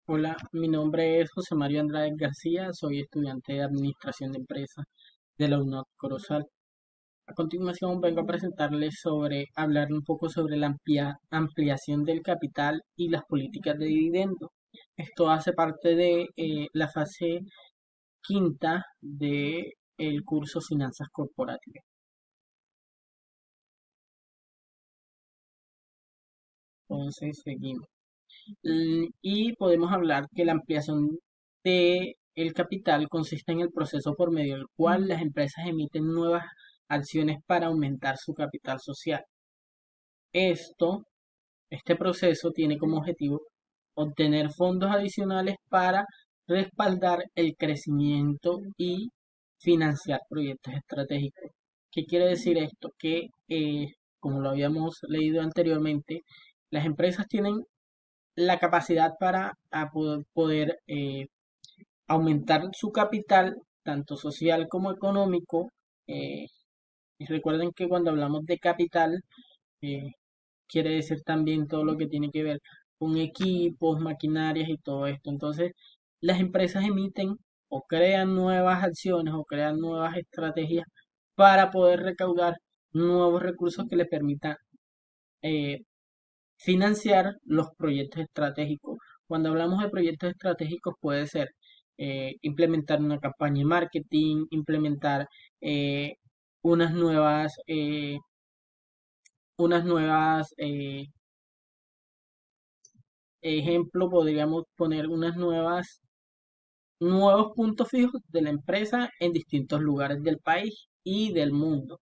Hola, mi nombre es José Mario Andrade García, soy estudiante de Administración de Empresas de la UNOT Corozal. A continuación vengo a presentarles hablar un poco sobre la ampliación del capital y las políticas de dividendo. Esto hace parte de la fase quinta de el curso Finanzas Corporativas. Entonces seguimos. Y podemos hablar que la ampliación de el capital consiste en el proceso por medio del cual las empresas emiten nuevas acciones para aumentar su capital social. Esto, este proceso tiene como objetivo obtener fondos adicionales para respaldar el crecimiento y financiar proyectos estratégicos. ¿Qué quiere decir esto? Que, como lo habíamos leído anteriormente, las empresas tienen la capacidad para poder aumentar su capital, tanto social como económico. eh, y recuerden que cuando hablamos de capital, eh, quiere decir también todo lo que tiene que ver con equipos, maquinarias y todo esto. Entonces, las empresas emiten o crean nuevas acciones o crean nuevas estrategias para poder recaudar nuevos recursos que les permitan eh, financiar los proyectos estratégicos. Cuando hablamos de proyectos estratégicos puede ser implementar una campaña de marketing, implementar eh, unas nuevas, eh, unas nuevas, ejemplo, podríamos poner nuevos puntos fijos de la empresa en distintos lugares del país y del mundo.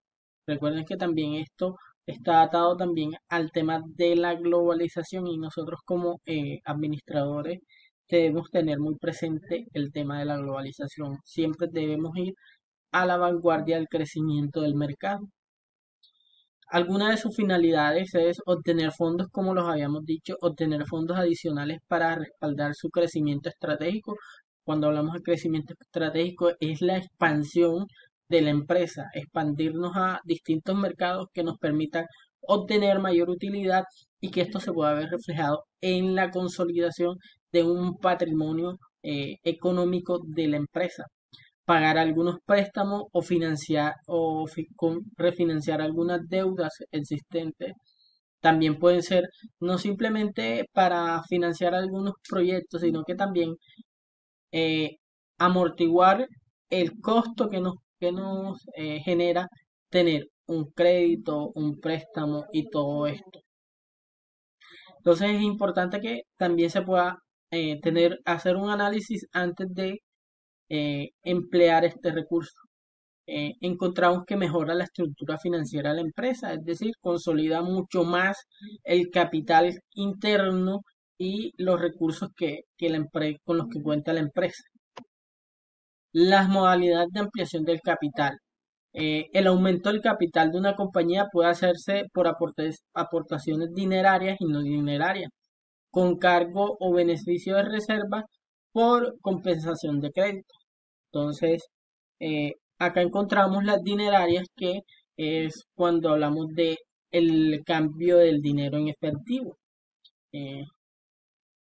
Recuerden que también esto está atado también al tema de la globalización y nosotros como administradores debemos tener muy presente el tema de la globalización. Siempre debemos ir a la vanguardia del crecimiento del mercado. Alguna de sus finalidades es obtener fondos, como los habíamos dicho, obtener fondos adicionales para respaldar su crecimiento estratégico. Cuando hablamos de crecimiento estratégico es la expansión de la empresa, expandirnos a distintos mercados que nos permitan obtener mayor utilidad y que esto se pueda ver reflejado en la consolidación de un patrimonio económico de la empresa, pagar algunos préstamos o financiar refinanciar algunas deudas existentes. También pueden ser no simplemente para financiar algunos proyectos, sino que también eh, amortiguar el costo que nos genera tener un crédito, un préstamo y todo esto. Entonces es importante que también se pueda hacer un análisis antes de emplear este recurso. Encontramos que mejora la estructura financiera de la empresa, es decir, consolida mucho más el capital interno y los recursos con los que cuenta la empresa. Las modalidades de ampliación del capital. El aumento del capital de una compañía puede hacerse por aportaciones dinerarias y no dinerarias, con cargo o beneficio de reserva por compensación de crédito. Entonces, acá encontramos las dinerarias, que es cuando hablamos de el cambio del dinero en efectivo. Eh,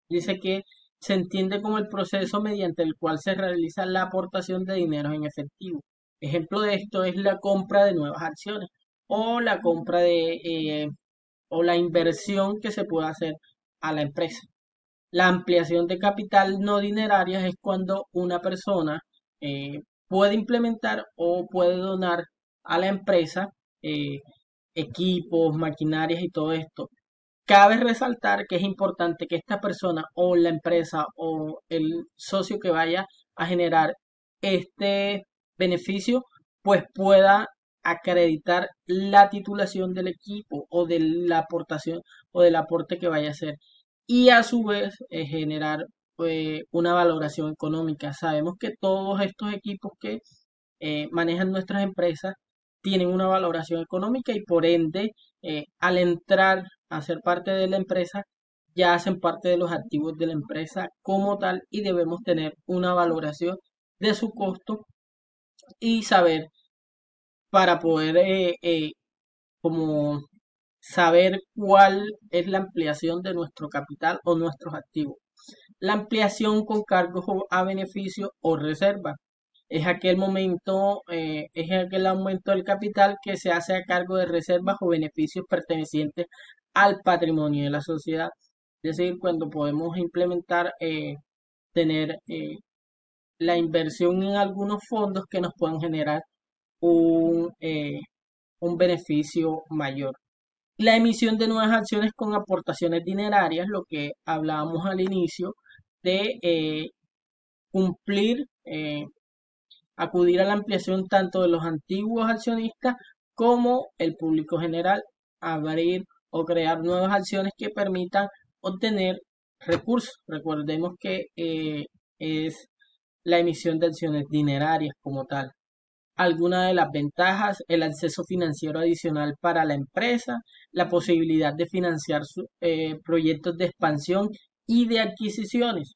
Dice que se entiende como el proceso mediante el cual se realiza la aportación de dinero en efectivo. Ejemplo de esto es la compra de nuevas acciones o la compra o la inversión que se puede hacer a la empresa. La ampliación de capital no dineraria es cuando una persona puede implementar o puede donar a la empresa eh, equipos, maquinarias y todo esto. Cabe resaltar que es importante que esta persona o la empresa o el socio que vaya a generar este beneficio, pues pueda acreditar la titulación del equipo o de la aportación o del aporte que vaya a hacer, y a su vez generar una valoración económica. Sabemos que todos estos equipos que manejan nuestras empresas tienen una valoración económica y por ende al entrar a ser parte de la empresa ya hacen parte de los activos de la empresa como tal, y debemos tener una valoración de su costo y saber para poder como saber cuál es la ampliación de nuestro capital o nuestros activos. La ampliación con cargos a beneficio o reserva. Es aquel aumento del capital que se hace a cargo de reservas o beneficios pertenecientes al patrimonio de la sociedad. Es decir, cuando podemos implementar, tener la inversión en algunos fondos que nos puedan generar un, eh, un beneficio mayor. La emisión de nuevas acciones con aportaciones dinerarias, lo que hablábamos al inicio, de cumplir, acudir a la ampliación tanto de los antiguos accionistas como el público general, abrir o crear nuevas acciones que permitan obtener recursos. Recordemos que es la emisión de acciones dinerarias como tal. Algunas de las ventajas: el acceso financiero adicional para la empresa, la posibilidad de financiar proyectos de expansión y de adquisiciones,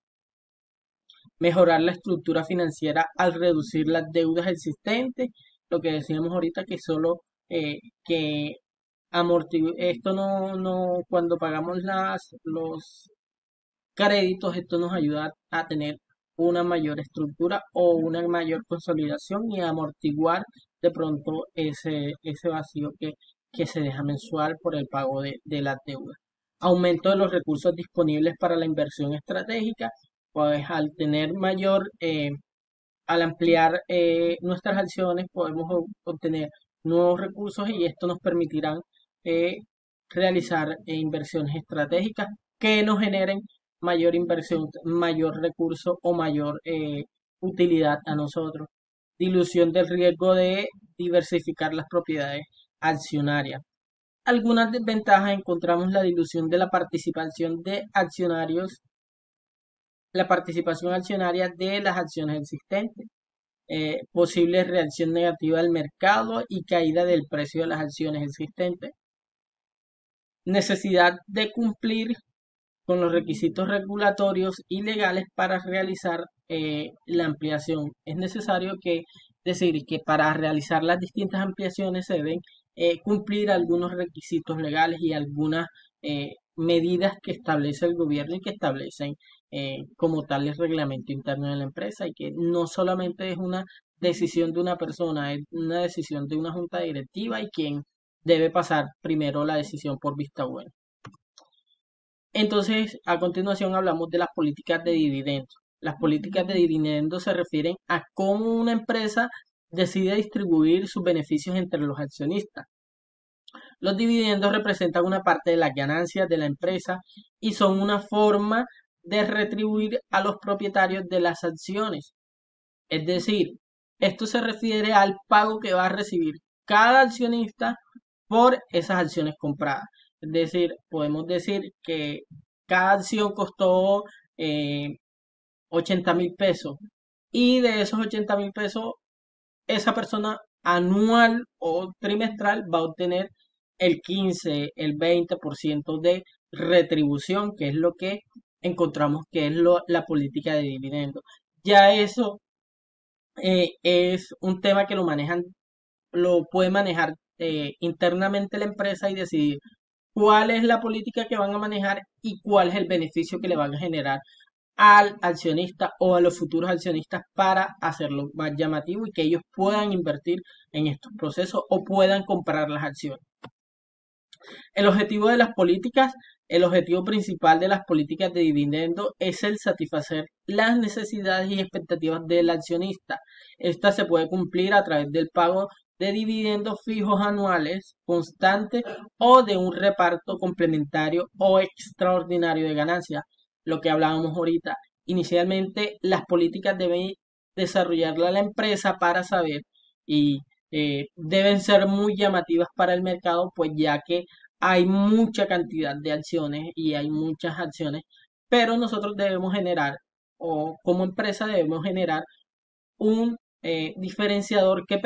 mejorar la estructura financiera al reducir las deudas existentes, lo que decíamos ahorita que solo que esto cuando pagamos los créditos, esto nos ayuda a tener una mayor estructura o una mayor consolidación y a amortiguar de pronto ese vacío que se deja mensual por el pago de la deuda. Aumento de los recursos disponibles para la inversión estratégica, pues al ampliar nuestras acciones podemos obtener nuevos recursos y esto nos permitirá eh, realizar inversiones estratégicas que nos generen mayor inversión, mayor recurso o mayor utilidad a nosotros. Dilución del riesgo de diversificar las propiedades accionarias. Algunas desventajas: encontramos la dilución de la participación accionaria de las acciones existentes, posible reacción negativa del mercado y caída del precio de las acciones existentes, necesidad de cumplir con los requisitos regulatorios y legales para realizar la ampliación. Es necesario decir que para realizar las distintas ampliaciones se deben cumplir algunos requisitos legales y algunas medidas que establece el gobierno y que establecen como tal el reglamento interno de la empresa, y que no solamente es una decisión de una persona, es una decisión de una junta directiva y quien debe pasar primero la decisión por vista buena. Entonces, a continuación hablamos de las políticas de dividendos. Las políticas de dividendos se refieren a cómo una empresa decide distribuir sus beneficios entre los accionistas. Los dividendos representan una parte de las ganancias de la empresa y son una forma de retribuir a los propietarios de las acciones. Es decir, esto se refiere al pago que va a recibir cada accionista por esas acciones compradas. Es decir, podemos decir que cada acción costó 80.000 pesos, y de esos 80.000 pesos, esa persona anual o trimestral va a obtener el 15, el 20% de retribución, que es lo que encontramos que es la política de dividendos. Ya eso es un tema que lo puede manejar internamente la empresa y decidir cuál es la política que van a manejar y cuál es el beneficio que le van a generar al accionista o a los futuros accionistas para hacerlo más llamativo y que ellos puedan invertir en estos procesos o puedan comprar las acciones. El objetivo de las políticas, el objetivo principal de las políticas de dividendo es el satisfacer las necesidades y expectativas del accionista. Esta se puede cumplir a través del pago de dividendos fijos anuales, constantes, o de un reparto complementario o extraordinario de ganancias, lo que hablábamos ahorita. Inicialmente, las políticas deben desarrollarla la empresa para saber, y deben ser muy llamativas para el mercado, pues ya que hay mucha cantidad de acciones y hay muchas acciones, pero nosotros debemos generar, o como empresa debemos generar un diferenciador que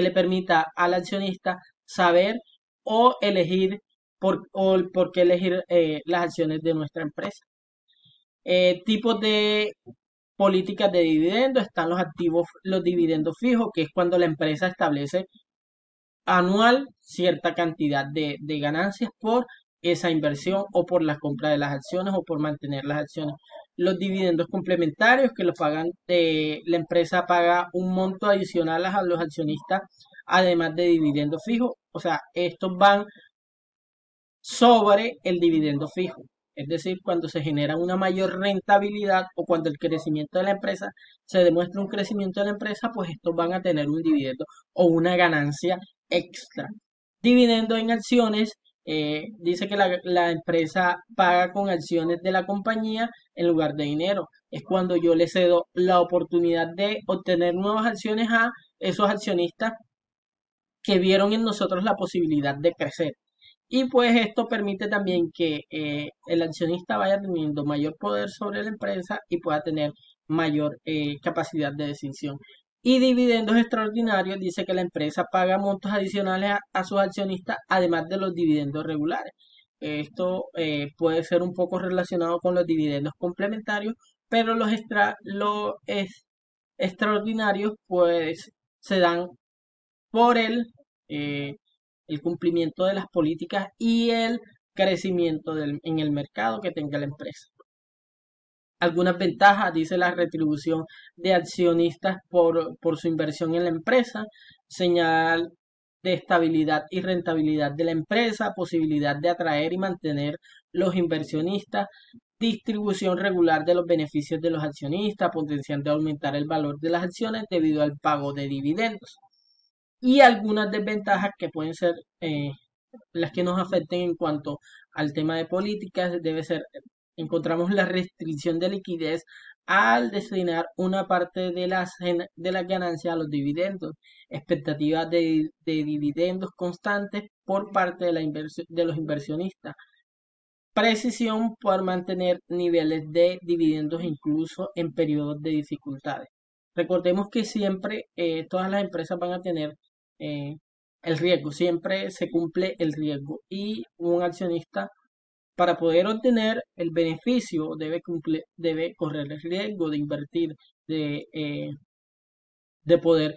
le permita al accionista saber o elegir por qué elegir las acciones de nuestra empresa. Tipos de políticas de dividendos: están los dividendos fijos, que es cuando la empresa establece anual cierta cantidad de ganancias por esa inversión o por la compra de las acciones o por mantener las acciones. Los dividendos complementarios que los pagan, la empresa paga un monto adicional a los accionistas, además de dividendos fijos. O sea, estos van sobre el dividendo fijo. Es decir, cuando se genera una mayor rentabilidad o cuando el crecimiento de la empresa se demuestra un crecimiento de la empresa, pues estos van a tener un dividendo o una ganancia extra. Dividendo en acciones, dice que la empresa paga con acciones de la compañía en lugar de dinero. Es cuando yo le cedo la oportunidad de obtener nuevas acciones a esos accionistas que vieron en nosotros la posibilidad de crecer. Y pues esto permite también que el accionista vaya teniendo mayor poder sobre la empresa y pueda tener mayor capacidad de decisión. Y dividendos extraordinarios, dice que la empresa paga montos adicionales a sus accionistas, además de los dividendos regulares. Esto puede ser un poco relacionado con los dividendos complementarios, pero extraordinarios pues se dan por eh, el cumplimiento de las políticas y el crecimiento en el mercado que tenga la empresa. Algunas ventajas, dice la retribución de accionistas por su inversión en la empresa, señal de estabilidad y rentabilidad de la empresa, posibilidad de atraer y mantener los inversionistas, distribución regular de los beneficios de los accionistas, potencial de aumentar el valor de las acciones debido al pago de dividendos y algunas desventajas que pueden ser las que nos afecten en cuanto al tema de políticas, debe ser, encontramos la restricción de liquidez al destinar una parte de las ganancias a los dividendos, expectativas de dividendos constantes por parte de, de los inversionistas, precisión por mantener niveles de dividendos incluso en periodos de dificultades. Recordemos que siempre todas las empresas van a tener eh, el riesgo, siempre se cumple el riesgo y un accionista para poder obtener el beneficio debe correr el riesgo de invertir, de, eh, de poder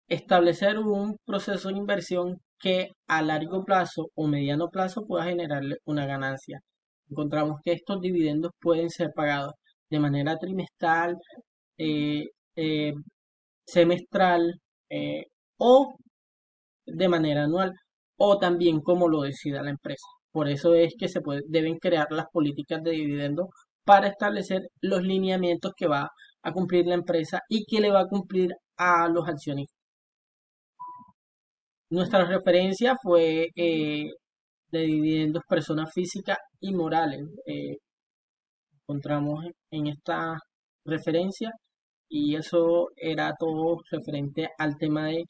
establecer un proceso de inversión que a largo plazo o mediano plazo pueda generarle una ganancia. Encontramos que estos dividendos pueden ser pagados de manera trimestral, eh, eh, semestral eh, o de manera anual o también como lo decida la empresa. Por eso es que deben crear las políticas de dividendos para establecer los lineamientos que va a cumplir la empresa y que le va a cumplir a los accionistas. Nuestra referencia fue de dividendos personas físicas y morales. Encontramos en esta referencia y eso era todo referente al tema de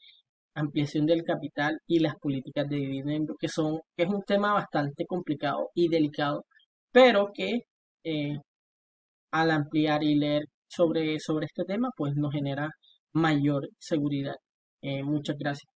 ampliación del capital y las políticas de dividendos, que es un tema bastante complicado y delicado, pero que eh, al ampliar y leer sobre este tema, pues nos genera mayor seguridad. Muchas gracias.